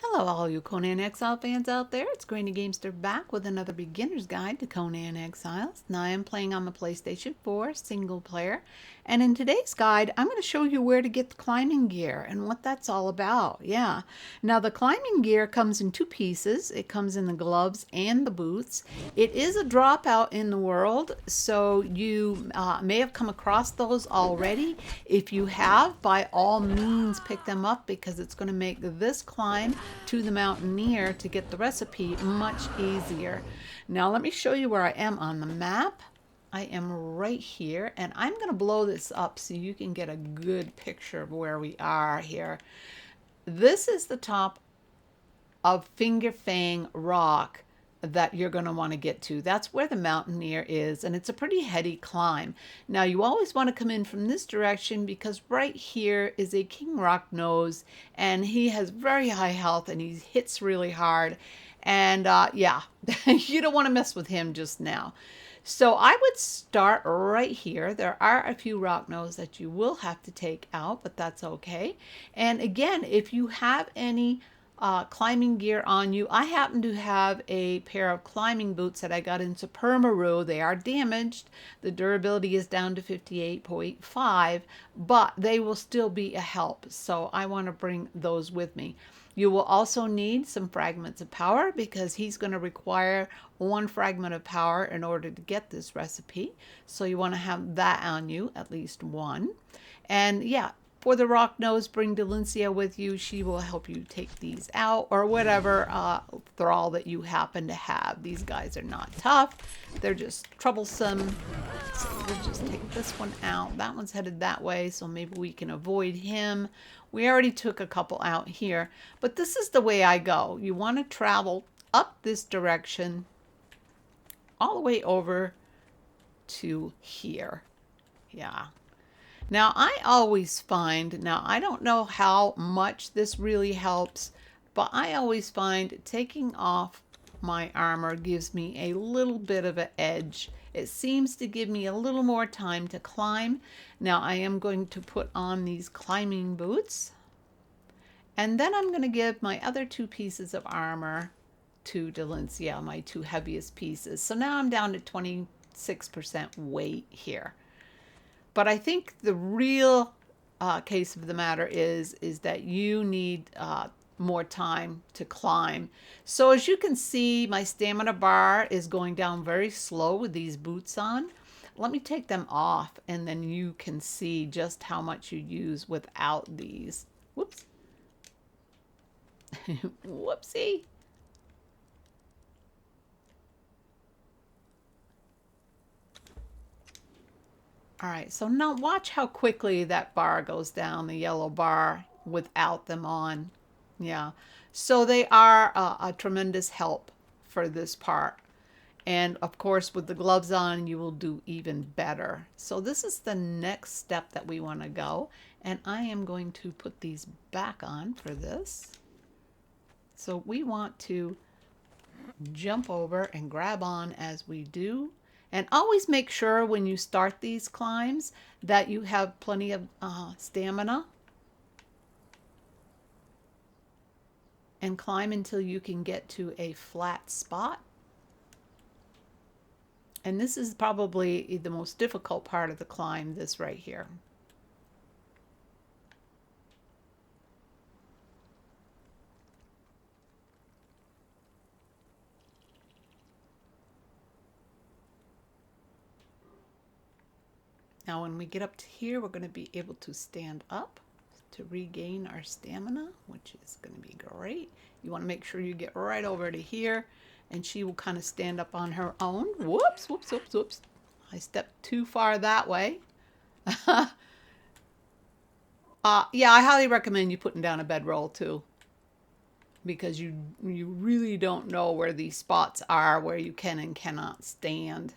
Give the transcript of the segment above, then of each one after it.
Hello, all you Conan Exile fans out there. It's Granny Gamester back with another beginner's guide to Conan Exiles. Now, I am playing on the PlayStation 4 single player, and in today's guide, I'm going to show you where to get the climbing gear and what that's all about. Yeah. Now, the climbing gear comes in two pieces. It comes in the gloves and the boots. It is a dropout in the world, so you may have come across those already. If you have, by all means, pick them up because it's going to make this climb to the Mountaineer to get the recipe much easier. Now let me show you where I am on the map. I am right here, and I'm going to blow this up so you can get a good picture of where we are here. This is the top of Finger Fang Rock that you're going to want to get to. That's where the Mountaineer is, and it's a pretty heady climb. Now, you always want to come in from this direction because right here is a King Rock Nose, and he has very high health, and he hits really hard. And yeah, you don't want to mess with him just now. So I would start right here. There are a few rock nose that you will have to take out, but that's okay. And again, if you have any climbing gear on you. I happen to have a pair of climbing boots that I got in Supermaru. They are damaged. The durability is down to 58.5, but they will still be a help. So I want to bring those with me. You will also need some fragments of power because he's going to require one fragment of power in order to get this recipe. So you want to have that on you, at least one. And yeah, for the rock nose, bring Delincia with you. She will help you take these out or whatever thrall that you happen to have. These guys are not tough. They're just troublesome. So we'll just take this one out. That one's headed that way, so maybe we can avoid him. We already took a couple out here, but this is the way I go. You want to travel up this direction all the way over to here. Yeah. Now, I always find, now I don't know how much this really helps, but I always find taking off my armor gives me a little bit of an edge. It seems to give me a little more time to climb. Now, I am going to put on these climbing boots, and then I'm going to give my other two pieces of armor to Delincia, my two heaviest pieces. So now I'm down to 26% weight here. But I think the real case of the matter is that you need more time to climb. So as you can see, my stamina bar is going down very slow with these boots on. Let me take them off, and then you can see just how much you use without these. Whoops. Whoopsie. All right, so now watch how quickly that bar goes down, the yellow bar, without them on. Yeah, so they are a tremendous help for this part. And of course, with the gloves on, you will do even better. So this is the next step that we want to go. And I am going to put these back on for this. So we want to jump over and grab on as we do. And always make sure when you start these climbs that you have plenty of stamina. And climb until you can get to a flat spot. And this is probably the most difficult part of the climb, this right here. Now when we get up to here, we're going to be able to stand up to regain our stamina, which is going to be great. You want to make sure you get right over to here, and she will kind of stand up on her own. Whoops, whoops, whoops, whoops. I stepped too far that way. Yeah, I highly recommend you putting down a bedroll too, because you really don't know where these spots are where you can and cannot stand.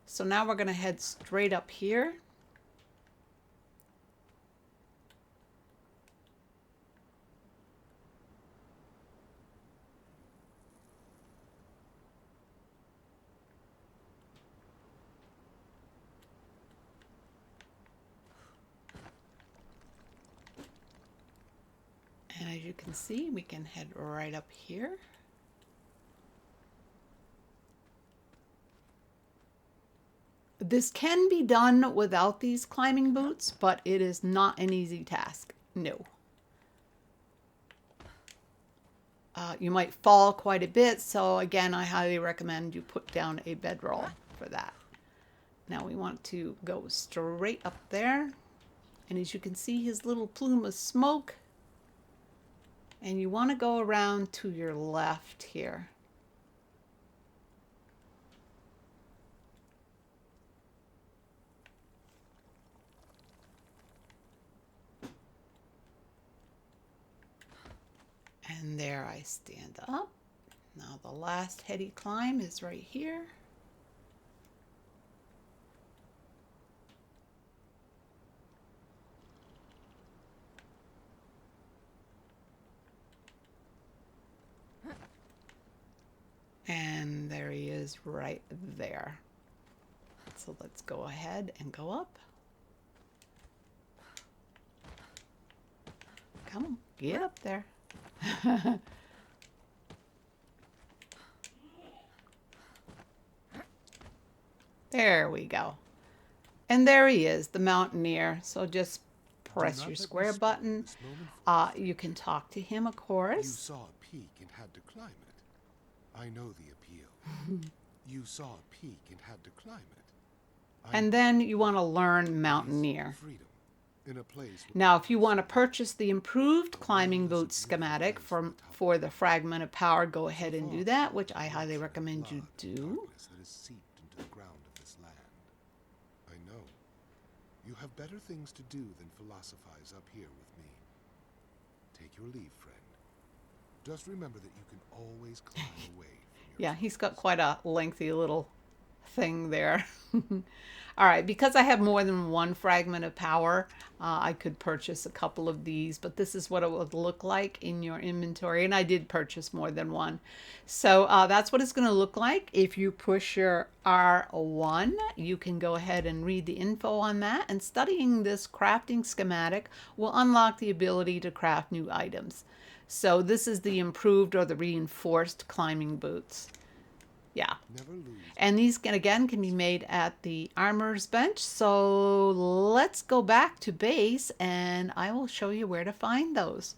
So now we're going to head straight up here. And as you can see, we can head right up here. This can be done without these climbing boots, but it is not an easy task. No. You might fall quite a bit, so again, I highly recommend you put down a bedroll for that. Now we want to go straight up there, and as you can see, his little plume of smoke, and you want to go around to your left here. And there I stand up. Now the last heady climb is right here. And there he is right there. So let's go ahead and go up. Come on, get up there. There we go. And there he is, the Mountaineer. So just press your square button. You can talk to him, of course. You saw a peak and had to climb it. I know the appeal. You saw a peak and had to climb it. And then you want to learn Mountaineer. Now, if you want to purchase the improved climbing boots schematic for the Fragment of Power, go ahead and do that, which I highly recommend you do. I know. You have better things to do than philosophize up here with me. Take your leave, friend. Just remember that you can always climb away from your Yeah, he's got quite a lengthy little thing there. All right, because I have more than one Fragment of Power, I could purchase a couple of these, but this is what it would look like in your inventory, and I did purchase more than one. So that's what it's going to look like. If you push your R1, you can go ahead and read the info on that, and studying this crafting schematic will unlock the ability to craft new items. So this is the improved or the reinforced climbing boots. Yeah. And these can be made at the armorer's bench. So let's go back to base and I will show you where to find those.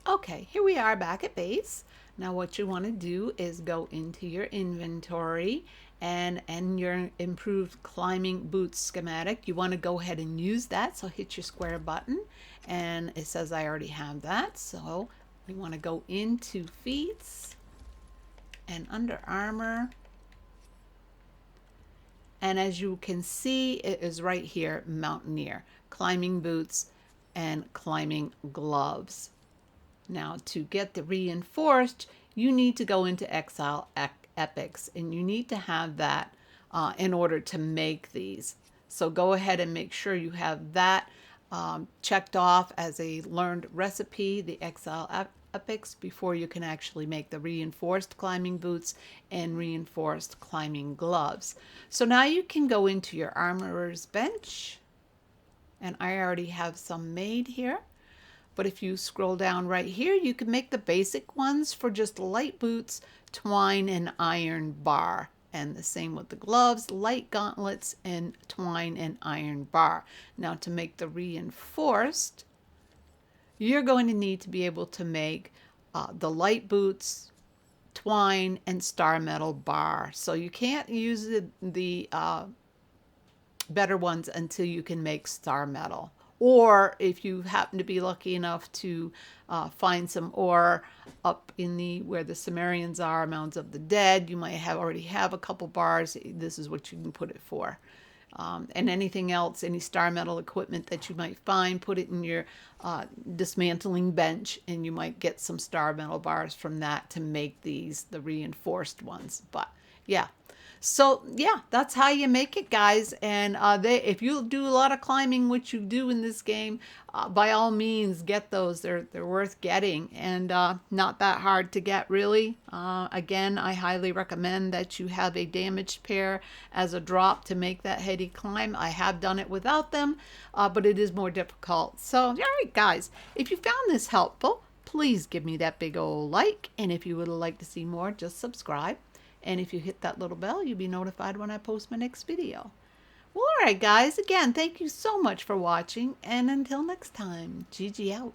Okay, here we are back at base. Now what you want to do is go into your inventory and your improved climbing boots schematic. You want to go ahead and use that. So hit your square button and it says I already have that. So we want to go into feats and under armor, and as you can see, it is right here, Mountaineer, climbing boots and climbing gloves. Now to get the reinforced, you need to go into Exile Epics, and you need to have that in order to make these. So go ahead and make sure you have that checked off as a learned recipe, the Exile Epics, before you can actually make the reinforced climbing boots and reinforced climbing gloves. So now you can go into your armorer's bench, and I already have some made here. But if you scroll down right here, you can make the basic ones for just light boots, twine, and iron bar. And the same with the gloves, light gauntlets, and twine and iron bar. Now to make the reinforced, you're going to need to be able to make the light boots, twine, and star metal bar. So you can't use the better ones until you can make star metal. Or if you happen to be lucky enough to find some ore up in where the Sumerians are, Mounds of the Dead, you might already have a couple bars. This is what you can put it for. And anything else, any star metal equipment that you might find, put it in your dismantling bench, and you might get some star metal bars from that to make these, the reinforced ones. But yeah, So yeah, that's how you make it, guys. And if you do a lot of climbing, which you do in this game, by all means get those. They're worth getting, and not that hard to get, really. Again, I highly recommend that you have a damaged pair as a drop to make that heady climb. I have done it without them, but it is more difficult. So all right, guys, if you found this helpful, please give me that big old like, and if you would like to see more, just subscribe. And if you hit that little bell, you'll be notified when I post my next video. Well, all right, guys. Again, thank you so much for watching. And until next time, GG out.